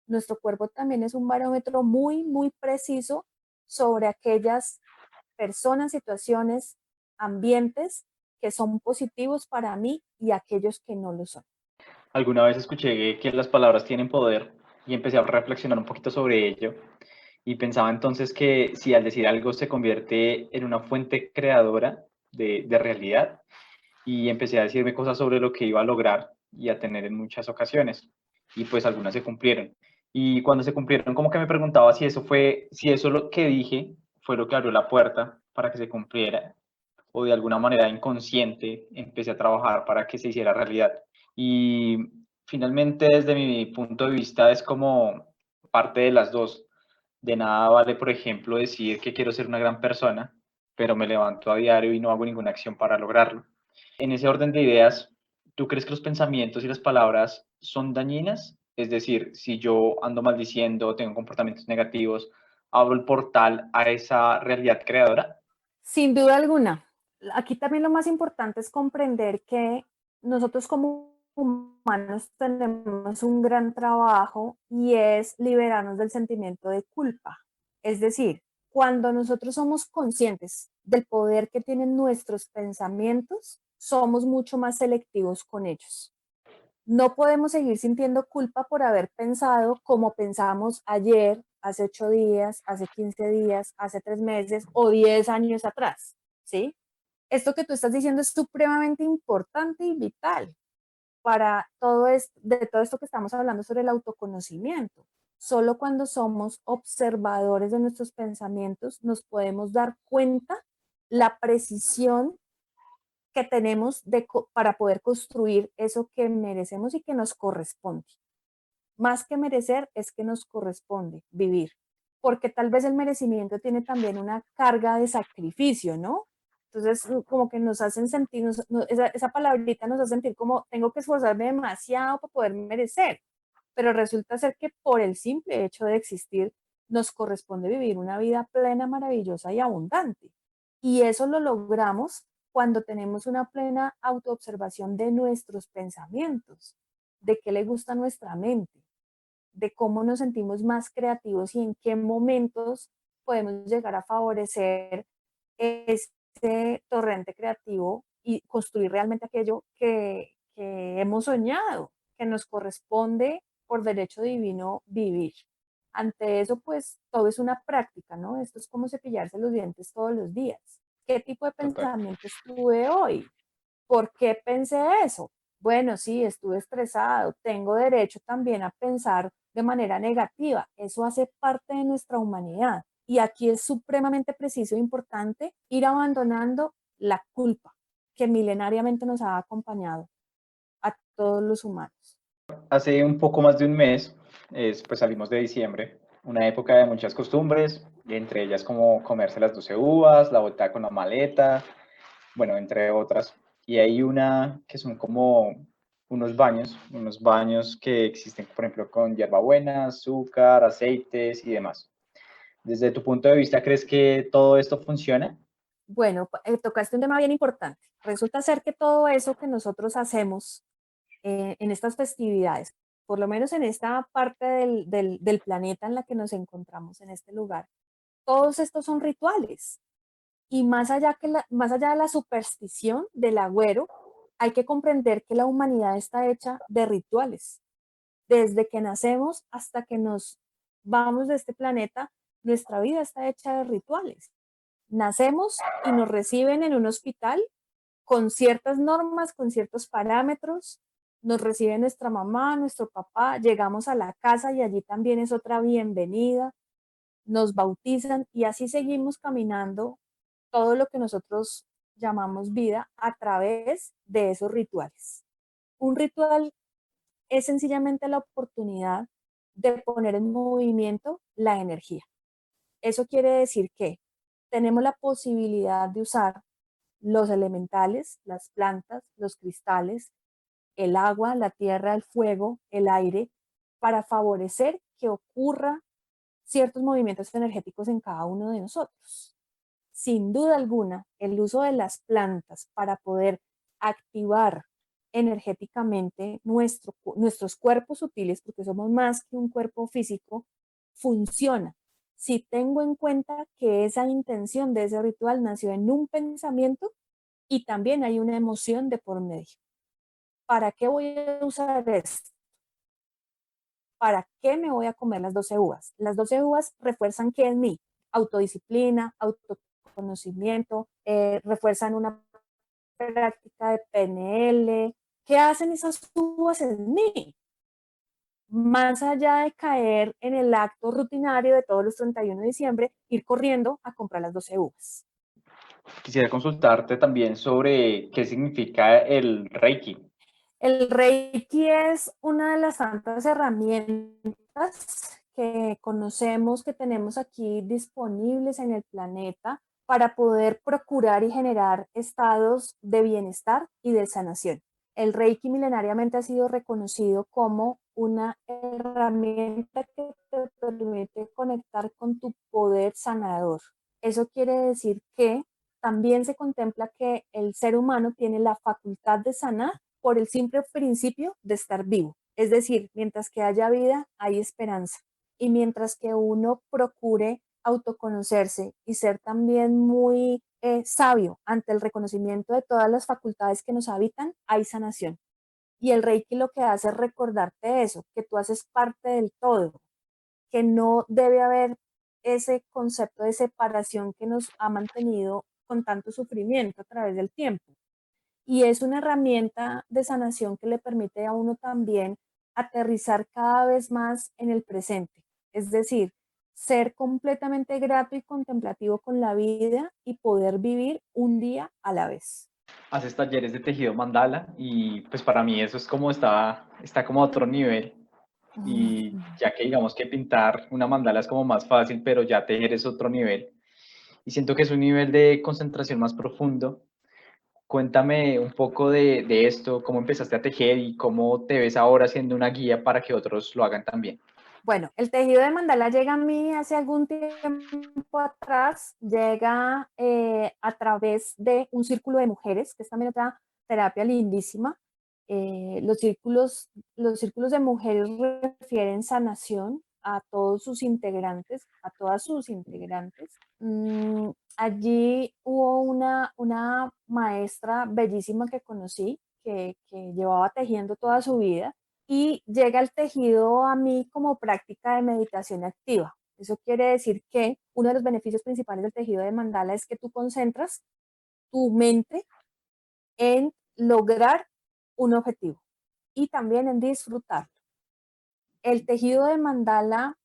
Nuestro cuerpo también es un barómetro muy, muy preciso sobre aquellas personas, situaciones, ambientes que son positivos para mí y aquellos que no lo son. Alguna vez escuché que las palabras tienen poder y empecé a reflexionar un poquito sobre ello y pensaba entonces que si al decir algo se convierte en una fuente creadora de realidad y empecé a decirme cosas sobre lo que iba a lograr y a tener en muchas ocasiones y pues algunas se cumplieron. Y cuando se cumplieron como que me preguntaba si eso lo que dije fue lo que abrió la puerta para que se cumpliera o de alguna manera inconsciente empecé a trabajar para que se hiciera realidad. Y finalmente, desde mi punto de vista, es como parte de las dos. De nada vale, por ejemplo, decir que quiero ser una gran persona, pero me levanto a diario y no hago ninguna acción para lograrlo. En ese orden de ideas, ¿tú crees que los pensamientos y las palabras son dañinas? Es decir, si yo ando maldiciendo, tengo comportamientos negativos, abro el portal a esa realidad creadora. Sin duda alguna. Aquí también lo más importante es comprender que nosotros como humanos tenemos un gran trabajo y es liberarnos del sentimiento de culpa. Es decir, cuando nosotros somos conscientes del poder que tienen nuestros pensamientos, somos mucho más selectivos con ellos. No podemos seguir sintiendo culpa por haber pensado como pensamos ayer, hace 8 días, hace 15 días, hace 3 meses o 10 años atrás, ¿sí? Esto que tú estás diciendo es supremamente importante y vital para de todo esto que estamos hablando sobre el autoconocimiento. Solo cuando somos observadores de nuestros pensamientos nos podemos dar cuenta la precisión que tenemos para poder construir eso que merecemos y que nos corresponde. Más que merecer es que nos corresponde vivir, porque tal vez el merecimiento tiene también una carga de sacrificio, ¿no? Entonces, como que nos hacen sentir, esa palabrita nos hace sentir como tengo que esforzarme demasiado para poder merecer, pero resulta ser que por el simple hecho de existir nos corresponde vivir una vida plena, maravillosa y abundante. Y eso lo logramos cuando tenemos una plena autoobservación de nuestros pensamientos, de qué le gusta a nuestra mente, de cómo nos sentimos más creativos y en qué momentos podemos llegar a favorecer ese torrente creativo y construir realmente aquello que hemos soñado, que nos corresponde por derecho divino vivir. Ante eso, pues todo es una práctica, ¿no? Esto es como cepillarse los dientes todos los días. ¿Qué tipo de Total. pensamientos tuve hoy? ¿Por qué pensé eso? Bueno, sí, estuve estresado. Tengo derecho también a pensar de manera negativa. Eso hace parte de nuestra humanidad. Y aquí es supremamente preciso e importante ir abandonando la culpa que milenariamente nos ha acompañado a todos los humanos. Hace un poco más de un mes, pues salimos de diciembre, una época de muchas costumbres, entre ellas como comerse las 12 uvas, la vuelta con la maleta, bueno, entre otras. Y hay una que son como unos baños que existen, por ejemplo, con hierbabuena, azúcar, aceites y demás. Desde tu punto de vista, ¿crees que todo esto funciona? Bueno, tocaste un tema bien importante. Resulta ser que todo eso que nosotros hacemos en estas festividades, por lo menos en esta parte del planeta en la que nos encontramos, en este lugar, todos estos son rituales. Y más allá de la superstición del agüero, hay que comprender que la humanidad está hecha de rituales. Desde que nacemos hasta que nos vamos de este planeta, nuestra vida está hecha de rituales. Nacemos y nos reciben en un hospital con ciertas normas, con ciertos parámetros. Nos recibe nuestra mamá, nuestro papá, llegamos a la casa y allí también es otra bienvenida, nos bautizan y así seguimos caminando todo lo que nosotros llamamos vida a través de esos rituales. Un ritual es sencillamente la oportunidad de poner en movimiento la energía. Eso quiere decir que tenemos la posibilidad de usar los elementales, las plantas, los cristales, el agua, la tierra, el fuego, el aire, para favorecer que ocurra ciertos movimientos energéticos en cada uno de nosotros. Sin duda alguna, el uso de las plantas para poder activar energéticamente nuestros cuerpos sutiles, porque somos más que un cuerpo físico, funciona. Si tengo en cuenta que esa intención de ese ritual nació en un pensamiento y también hay una emoción de por medio. ¿Para qué voy a usar esto? ¿Para qué me voy a comer las 12 uvas? Las 12 uvas refuerzan qué en mí, autodisciplina, autoconocimiento, refuerzan una práctica de PNL. ¿Qué hacen esas uvas en mí? Más allá de caer en el acto rutinario de todos los 31 de diciembre, ir corriendo a comprar las 12 uvas. Quisiera consultarte también sobre qué significa el Reiki. El Reiki es una de las tantas herramientas que conocemos, que tenemos aquí disponibles en el planeta para poder procurar y generar estados de bienestar y de sanación. El Reiki milenariamente ha sido reconocido como una herramienta que te permite conectar con tu poder sanador. Eso quiere decir que también se contempla que el ser humano tiene la facultad de sanar por el simple principio de estar vivo. Es decir, mientras que haya vida, hay esperanza. Y mientras que uno procure autoconocerse y ser también muy sabio ante el reconocimiento de todas las facultades que nos habitan, hay sanación. Y el Reiki lo que hace es recordarte eso, que tú haces parte del todo, que no debe haber ese concepto de separación que nos ha mantenido con tanto sufrimiento a través del tiempo. Y es una herramienta de sanación que le permite a uno también aterrizar cada vez más en el presente. Es decir, ser completamente grato y contemplativo con la vida y poder vivir un día a la vez. Haces talleres de tejido mandala y pues para mí eso es como está como a otro nivel. Y ya que digamos que pintar una mandala es como más fácil, pero ya tejer es otro nivel. Y siento que es un nivel de concentración más profundo. Cuéntame un poco de esto, cómo empezaste a tejer y cómo te ves ahora siendo una guía para que otros lo hagan también. Bueno, el tejido de mandala llega a mí hace algún tiempo atrás, llega a través de un círculo de mujeres, que es también otra terapia lindísima. Los círculos de mujeres refieren sanación a todos sus integrantes, a todas sus integrantes. Allí hubo una maestra bellísima que conocí, que llevaba tejiendo toda su vida y llega el tejido a mí como práctica de meditación activa. Eso quiere decir que uno de los beneficios principales del tejido de mandala es que tú concentras tu mente en lograr un objetivo y también en disfrutarlo. El tejido de mandala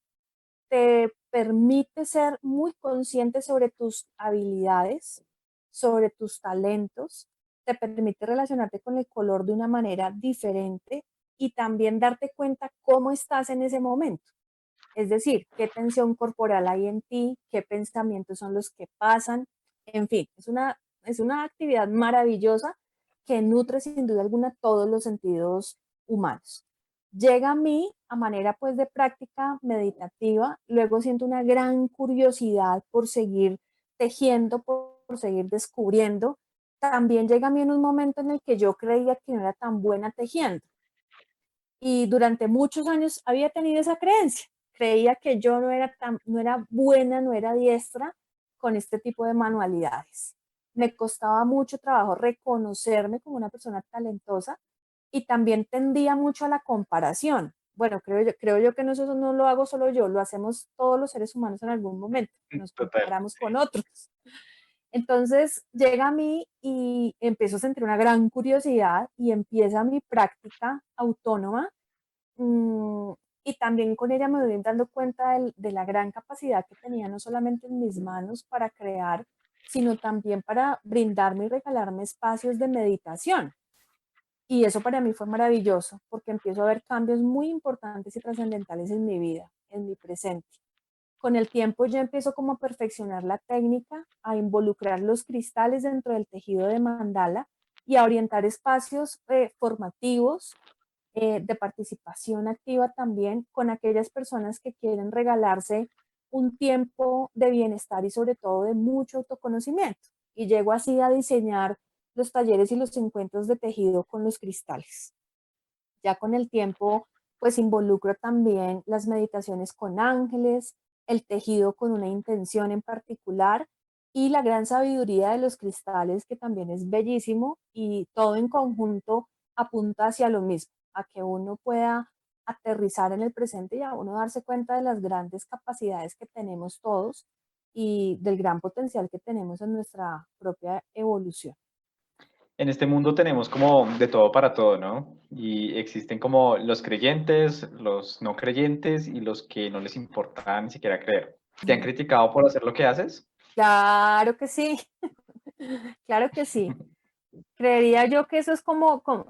te permite ser muy consciente sobre tus habilidades, sobre tus talentos, te permite relacionarte con el color de una manera diferente y también darte cuenta cómo estás en ese momento. Es decir, qué tensión corporal hay en ti, qué pensamientos son los que pasan, en fin, es una actividad maravillosa que nutre sin duda alguna todos los sentidos humanos. Llega a mí a manera pues de práctica meditativa, luego siento una gran curiosidad por seguir tejiendo, por seguir descubriendo. También llega a mí en un momento en el que yo creía que no era tan buena tejiendo y durante muchos años había tenido esa creencia. Creía que yo no era buena, no era diestra con este tipo de manualidades. Me costaba mucho trabajo reconocerme como una persona talentosa y también tendía mucho a la comparación. Bueno, creo yo que no, eso no lo hago solo yo, lo hacemos todos los seres humanos en algún momento, nos Total. comparamos con otros. Entonces llega a mí y empiezo a sentir una gran curiosidad y empieza mi práctica autónoma. Mm, y también con ella me voy dando cuenta de la gran capacidad que tenía no solamente en mis manos para crear, sino también para brindarme y regalarme espacios de meditación. Y eso para mí fue maravilloso porque empiezo a ver cambios muy importantes y trascendentales en mi vida, en mi presente. Con el tiempo yo empiezo como a perfeccionar la técnica, a involucrar los cristales dentro del tejido de mandala y a orientar espacios formativos de participación activa también con aquellas personas que quieren regalarse un tiempo de bienestar y sobre todo de mucho autoconocimiento. Y llego así a diseñar los talleres y los encuentros de tejido con los cristales. Ya con el tiempo, pues involucro también las meditaciones con ángeles, el tejido con una intención en particular y la gran sabiduría de los cristales, que también es bellísimo y todo en conjunto apunta hacia lo mismo, a que uno pueda aterrizar en el presente y a uno darse cuenta de las grandes capacidades que tenemos todos y del gran potencial que tenemos en nuestra propia evolución. En este mundo tenemos como de todo para todo, ¿no? Y existen como los creyentes, los no creyentes y los que no les importa ni siquiera creer. ¿Te han criticado por hacer lo que haces? Claro que sí, claro que sí. Creería yo que eso es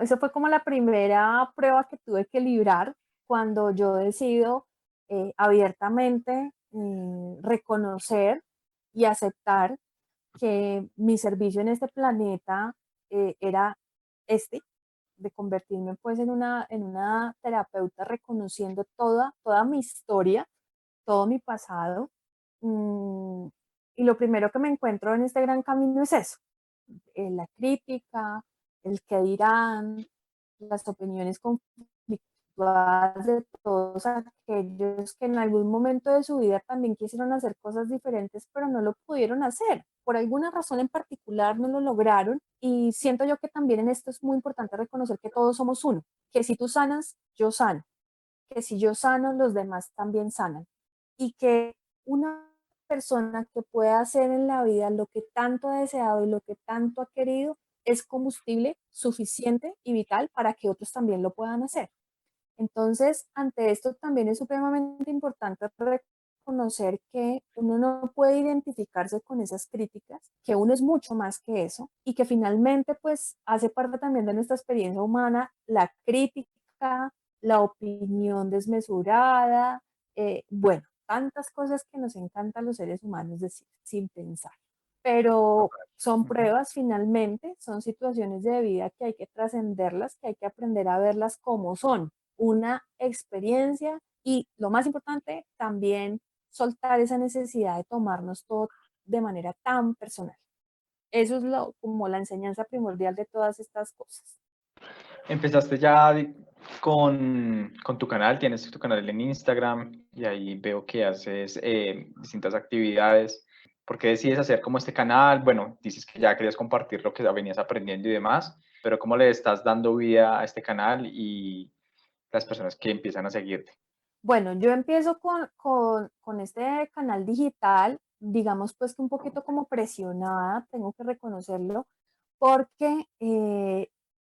eso fue como la primera prueba que tuve que librar cuando yo decido abiertamente reconocer y aceptar que mi servicio en este planeta era este, de convertirme pues en una terapeuta reconociendo toda mi historia, todo mi pasado. mm, y lo primero que me encuentro en este gran camino es eso, la crítica, el qué dirán, las opiniones conflictuadas de todos aquellos que en algún momento de su vida también quisieron hacer cosas diferentes, pero no lo pudieron hacer. Por alguna razón en particular no lo lograron y siento yo que también en esto es muy importante reconocer que todos somos uno, que si tú sanas, yo sano, que si yo sano, los demás también sanan. y que una persona que pueda hacer en la vida lo que tanto ha deseado y lo que tanto ha querido es combustible suficiente y vital para que otros también lo puedan hacer. Entonces, ante esto también es supremamente importante reconocer que uno no puede identificarse con esas críticas, que uno es mucho más que eso y que finalmente pues hace parte también de nuestra experiencia humana la crítica, la opinión desmesurada, bueno, tantas cosas que nos encantan los seres humanos decir sin pensar. Pero son Ujú. pruebas finalmente, son situaciones de vida que hay que trascenderlas, que hay que aprender a verlas como son una experiencia y lo más importante, también soltar esa necesidad de tomarnos todo de manera tan personal. Eso es como la enseñanza primordial de todas estas cosas. Empezaste ya con tu canal, tienes tu canal en Instagram y ahí veo que haces distintas actividades. ¿Por qué decides hacer como este canal? Bueno, dices que ya querías compartir lo que venías aprendiendo y demás, pero ¿cómo le estás dando vida a este canal y las personas que empiezan a seguirte? Bueno, yo empiezo con este canal digital, digamos pues que un poquito como presionada, tengo que reconocerlo, porque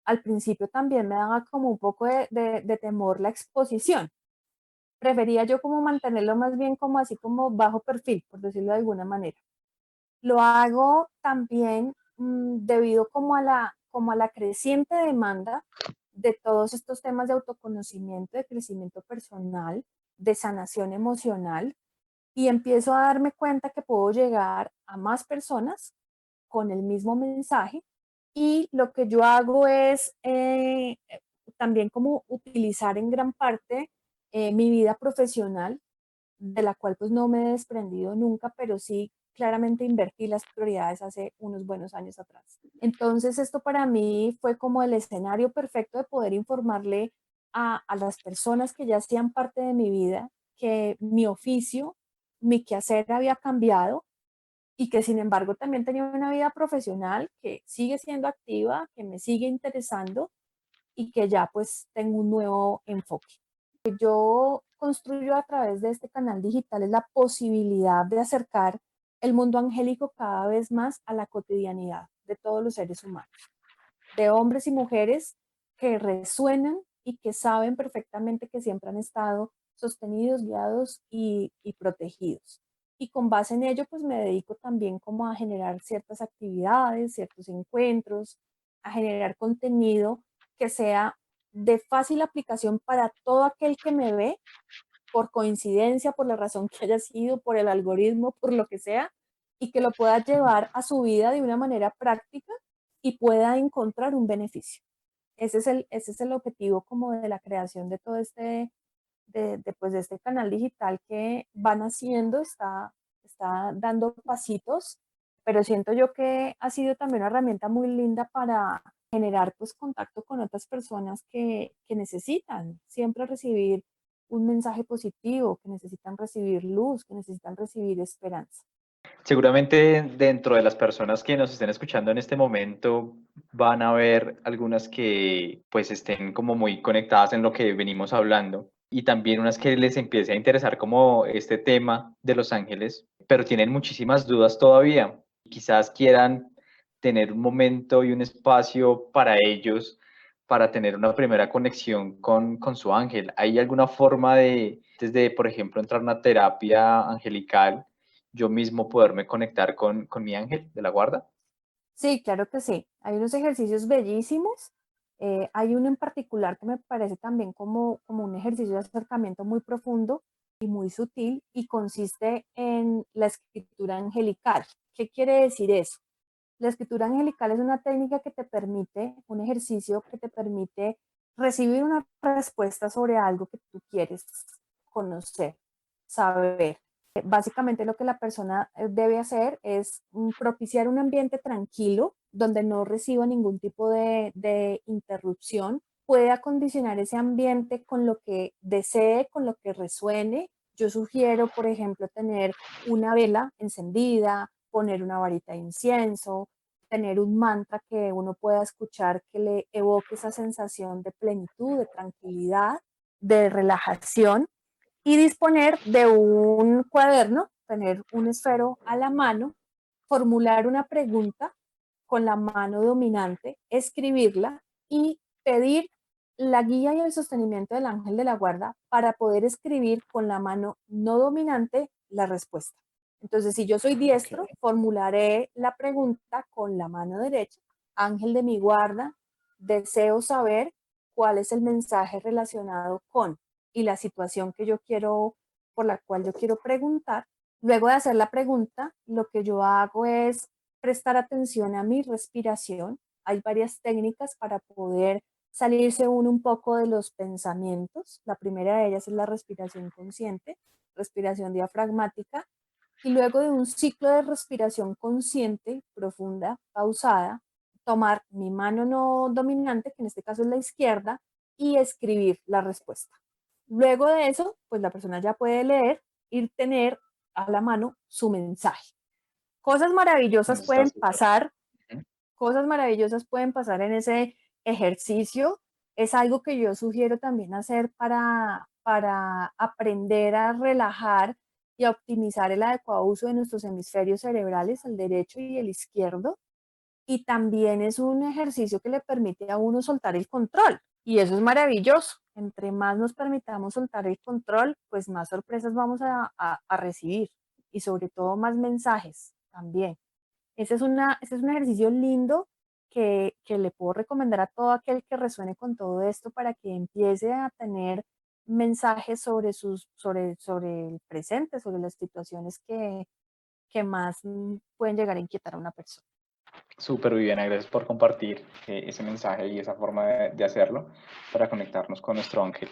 al principio también me daba como un poco de temor la exposición. Prefería yo como mantenerlo más bien como así como bajo perfil, por decirlo de alguna manera. Lo hago también debido como a la creciente demanda de todos estos temas de autoconocimiento, de crecimiento personal, de sanación emocional, y empiezo a darme cuenta que puedo llegar a más personas con el mismo mensaje y lo que yo hago es también como utilizar en gran parte mi vida profesional, de la cual pues no me he desprendido nunca, pero sí claramente invertí las prioridades hace unos buenos años atrás. Entonces esto para mí fue como el escenario perfecto de poder informarle a las personas que ya hacían parte de mi vida que mi oficio, mi quehacer había cambiado y que sin embargo también tenía una vida profesional que sigue siendo activa, que me sigue interesando y que ya pues tengo un nuevo enfoque. Yo construyo a través de este canal digital es la posibilidad de acercar el mundo angélico cada vez más a la cotidianidad de todos los seres humanos, de hombres y mujeres que resuenan y que saben perfectamente que siempre han estado sostenidos, guiados y protegidos. Y con base en ello, pues me dedico también como a generar ciertas actividades, ciertos encuentros, a generar contenido que sea de fácil aplicación para todo aquel que me ve, por coincidencia, por la razón que haya sido, por el algoritmo, por lo que sea, y que lo pueda llevar a su vida de una manera práctica y pueda encontrar un beneficio. Ese es el objetivo como de la creación de todo pues, de este canal digital que van haciendo, está dando pasitos, pero siento yo que ha sido también una herramienta muy linda para generar pues contacto con otras personas que necesitan siempre recibir un mensaje positivo, que necesitan recibir luz, que necesitan recibir esperanza. Seguramente dentro de las personas que nos estén escuchando en este momento van a haber algunas que pues estén como muy conectadas en lo que venimos hablando y también unas que les empiece a interesar como este tema de los ángeles, pero tienen muchísimas dudas todavía. Quizás quieran tener un momento y un espacio para ellos para tener una primera conexión con su ángel. ¿Hay alguna forma de, desde, por ejemplo, entrar a una terapia angelical, yo mismo poderme conectar con mi ángel de la guarda? Sí, claro que sí. Hay unos ejercicios bellísimos. Hay uno en particular que me parece también como un ejercicio de acercamiento muy profundo y muy sutil y consiste en la escritura angelical. ¿Qué quiere decir eso? La escritura angelical es una técnica que te permite, un ejercicio que te permite recibir una respuesta sobre algo que tú quieres conocer, saber. Básicamente lo que la persona debe hacer es propiciar un ambiente tranquilo donde no reciba ningún tipo de interrupción. Puede acondicionar ese ambiente con lo que desee, con lo que resuene. Yo sugiero, por ejemplo, tener una vela encendida, poner una varita de incienso, tener un mantra que uno pueda escuchar que le evoque esa sensación de plenitud, de tranquilidad, de relajación y disponer de un cuaderno, tener un esfero a la mano, formular una pregunta con la mano dominante, escribirla y pedir la guía y el sostenimiento del ángel de la guarda para poder escribir con la mano no dominante la respuesta. Entonces, si yo soy diestro, formularé la pregunta con la mano derecha. Ángel de mi guarda, deseo saber cuál es el mensaje relacionado con y la situación que yo quiero, por la cual yo quiero preguntar. Luego de hacer la pregunta, lo que yo hago es prestar atención a mi respiración. Hay varias técnicas para poder salirse uno un poco de los pensamientos. La primera de ellas es la respiración consciente, respiración diafragmática, y luego de un ciclo de respiración consciente, profunda, pausada, tomar mi mano no dominante, que en este caso es la izquierda, y escribir la respuesta. Luego de eso, pues la persona ya puede leer y tener a la mano su mensaje. Cosas maravillosas pueden pasar, cosas maravillosas pueden pasar en ese ejercicio. Es algo que yo sugiero también hacer para aprender a relajar y a optimizar el adecuado uso de nuestros hemisferios cerebrales, el derecho y el izquierdo. Y también es un ejercicio que le permite a uno soltar el control. Y eso es maravilloso. Entre más nos permitamos soltar el control, pues más sorpresas vamos a recibir y sobre todo más mensajes también. Ese es un ejercicio lindo que le puedo recomendar a todo aquel que resuene con todo esto para que empiece a tener mensajes sobre el presente, sobre las situaciones que más pueden llegar a inquietar a una persona. Súper, Viviana, gracias por compartir ese mensaje y esa forma de hacerlo para conectarnos con nuestro ángel.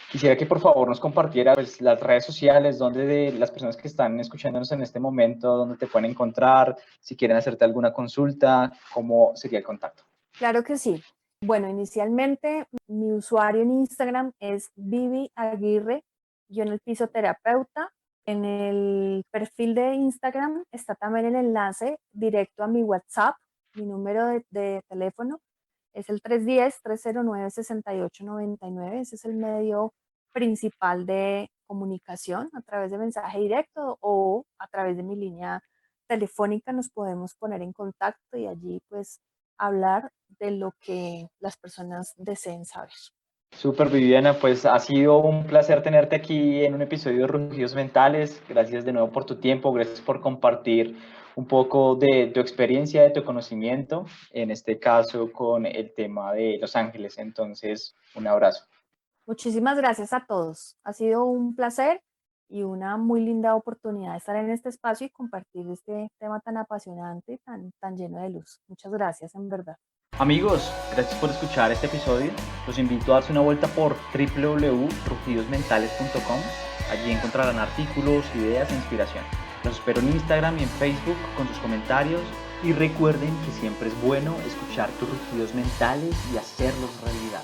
Quisiera que por favor nos compartiera pues, las redes sociales, donde de las personas que están escuchándonos en este momento, donde te pueden encontrar, si quieren hacerte alguna consulta, cómo sería el contacto. Claro que sí. Bueno, inicialmente mi usuario en Instagram es Vivi Aguirre, _terapeuta. En el perfil de Instagram está también el enlace directo a mi WhatsApp. Mi número de teléfono es el 310-309-6899. Ese es el medio principal de comunicación a través de mensaje directo o a través de mi línea telefónica. Nos podemos poner en contacto y allí pues hablar de lo que las personas deseen saber. Súper, Viviana, pues ha sido un placer tenerte aquí en un episodio de Rugidos Mentales. Gracias de nuevo por tu tiempo, gracias por compartir un poco de tu experiencia, de tu conocimiento, en este caso con el tema de Los Ángeles. Entonces, un abrazo. Muchísimas gracias a todos. Ha sido un placer y una muy linda oportunidad de estar en este espacio y compartir este tema tan apasionante y tan lleno de luz. Muchas gracias, en verdad. Amigos, gracias por escuchar este episodio. Los invito a darse una vuelta por www.rugidosmentales.com. Allí encontrarán artículos, ideas e inspiración. Los espero en Instagram y en Facebook con sus comentarios. Y recuerden que siempre es bueno escuchar tus rugidos mentales y hacerlos realidad.